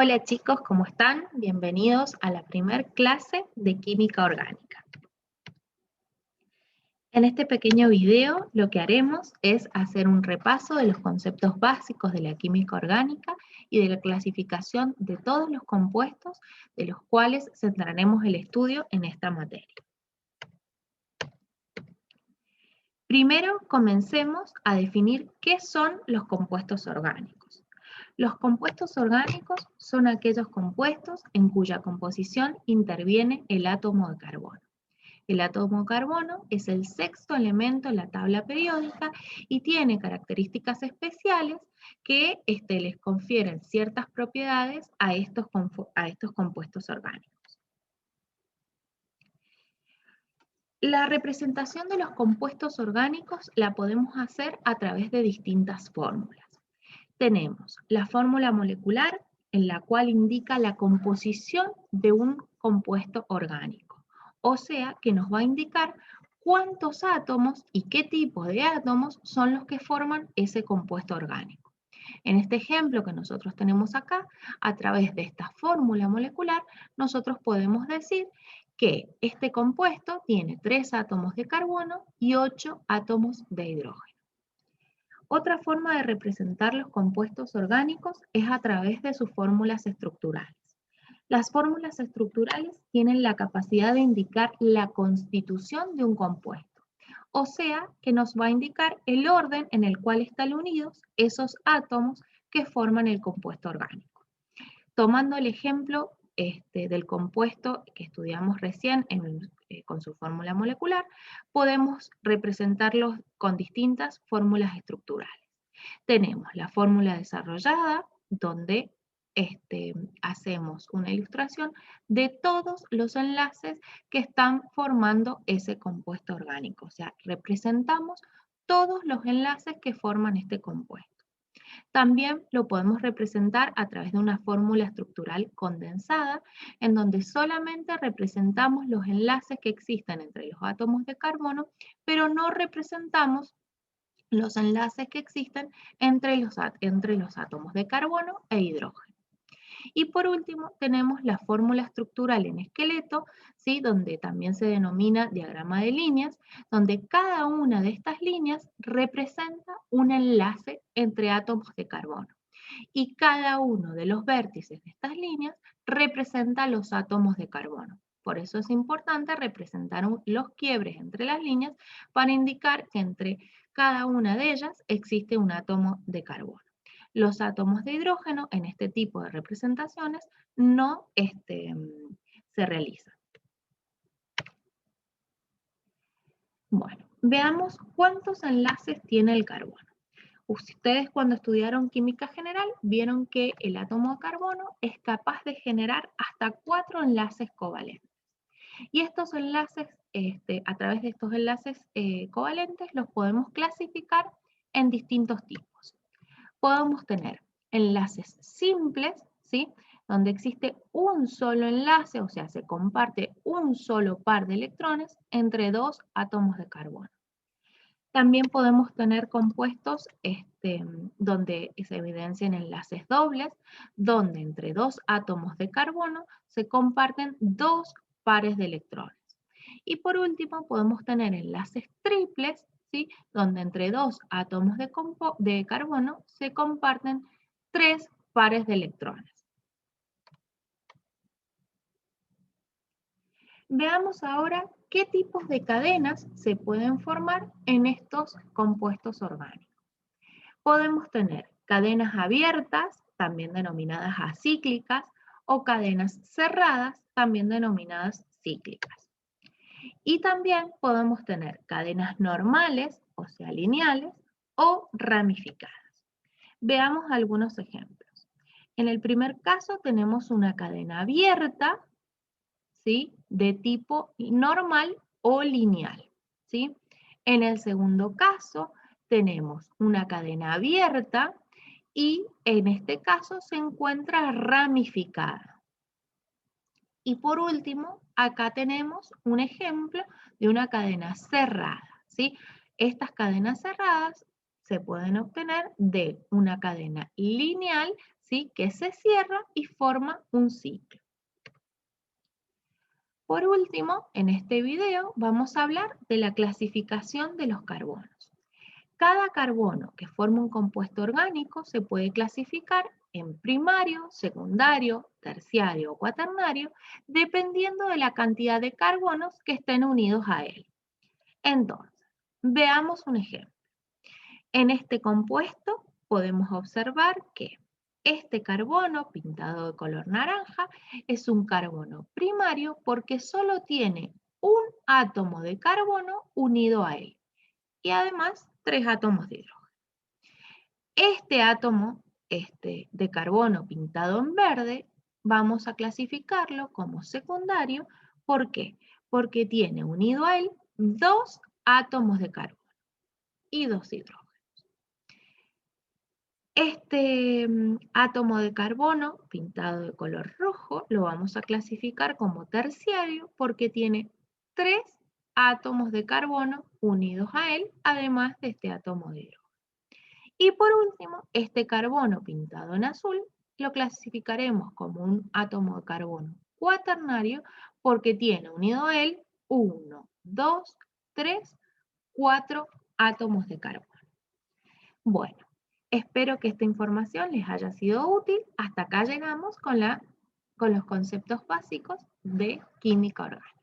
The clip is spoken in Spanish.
Hola chicos, ¿cómo están? Bienvenidos a la primer clase de química orgánica. En este pequeño video lo que haremos es hacer un repaso de los conceptos básicos de la química orgánica y de la clasificación de todos los compuestos de los cuales centraremos el estudio en esta materia. Primero comencemos a definir qué son los compuestos orgánicos. Los compuestos orgánicos son aquellos compuestos en cuya composición interviene el átomo de carbono. El átomo de carbono es el sexto elemento en la tabla periódica y tiene características especiales que les confieren ciertas propiedades a estos compuestos orgánicos. La representación de los compuestos orgánicos la podemos hacer a través de distintas fórmulas. Tenemos la fórmula molecular, en la cual indica la composición de un compuesto orgánico. O sea, que nos va a indicar cuántos átomos y qué tipo de átomos son los que forman ese compuesto orgánico. En este ejemplo que nosotros tenemos acá, a través de esta fórmula molecular, nosotros podemos decir que este compuesto tiene 3 átomos de carbono y 8 átomos de hidrógeno. Otra forma de representar los compuestos orgánicos es a través de sus fórmulas estructurales. Las fórmulas estructurales tienen la capacidad de indicar la constitución de un compuesto, o sea, que nos va a indicar el orden en el cual están unidos esos átomos que forman el compuesto orgánico. Tomando el ejemplo del compuesto que estudiamos recién con su fórmula molecular, podemos representarlos con distintas fórmulas estructurales. Tenemos la fórmula desarrollada, donde hacemos una ilustración de todos los enlaces que están formando ese compuesto orgánico. O sea, representamos todos los enlaces que forman este compuesto. También lo podemos representar a través de una fórmula estructural condensada, en donde solamente representamos los enlaces que existen entre los átomos de carbono, pero no representamos los enlaces que existen entre los átomos de carbono e hidrógeno. Y por último, tenemos la fórmula estructural en esqueleto, ¿sí? Donde también se denomina diagrama de líneas, donde cada una de estas líneas representa un enlace entre átomos de carbono. Y cada uno de los vértices de estas líneas representa los átomos de carbono. Por eso es importante representar los quiebres entre las líneas para indicar que entre cada una de ellas existe un átomo de carbono. Los átomos de hidrógeno en este tipo de representaciones no se realizan. Bueno, veamos cuántos enlaces tiene el carbono. Ustedes cuando estudiaron química general vieron que el átomo de carbono es capaz de generar hasta 4 enlaces covalentes. Y estos enlaces, a través de estos enlaces covalentes, los podemos clasificar en distintos tipos. Podemos tener enlaces simples, ¿sí? Donde existe un solo enlace, o sea, se comparte un solo par de electrones entre 2 átomos de carbono. También podemos tener compuestos donde se evidencian enlaces dobles, donde entre 2 átomos de carbono se comparten 2 pares de electrones. Y por último, podemos tener enlaces triples, ¿sí? Donde entre 2 átomos de carbono se comparten 3 pares de electrones. Veamos ahora qué tipos de cadenas se pueden formar en estos compuestos orgánicos. Podemos tener cadenas abiertas, también denominadas acíclicas, o cadenas cerradas, también denominadas cíclicas. Y también podemos tener cadenas normales, o sea, lineales, o ramificadas. Veamos algunos ejemplos. En el primer caso tenemos una cadena abierta, ¿sí? De tipo normal o lineal, ¿sí? En el segundo caso tenemos una cadena abierta y en este caso se encuentra ramificada. Y por último, acá tenemos un ejemplo de una cadena cerrada, ¿sí? Estas cadenas cerradas se pueden obtener de una cadena lineal, ¿sí? Que se cierra y forma un ciclo. Por último, en este video vamos a hablar de la clasificación de los carbonos. Cada carbono que forma un compuesto orgánico se puede clasificar en primario, secundario, terciario o cuaternario, dependiendo de la cantidad de carbonos que estén unidos a él. Entonces, veamos un ejemplo. En este compuesto podemos observar que este carbono pintado de color naranja es un carbono primario porque solo tiene un átomo de carbono unido a él y además 3 átomos de hidrógeno. Este átomo de carbono pintado en verde vamos a clasificarlo como secundario. ¿Por qué? Porque tiene unido a él 2 átomos de carbono y 2 hidrógenos. Este átomo de carbono pintado de color rojo lo vamos a clasificar como terciario porque tiene 3 átomos de carbono unidos a él, además de este átomo de hidrógeno. Y por último, este carbono pintado en azul lo clasificaremos como un átomo de carbono cuaternario porque tiene unido a él 1, 2, 3, 4 átomos de carbono. Bueno, espero que esta información les haya sido útil. Hasta acá llegamos con los conceptos básicos de química orgánica.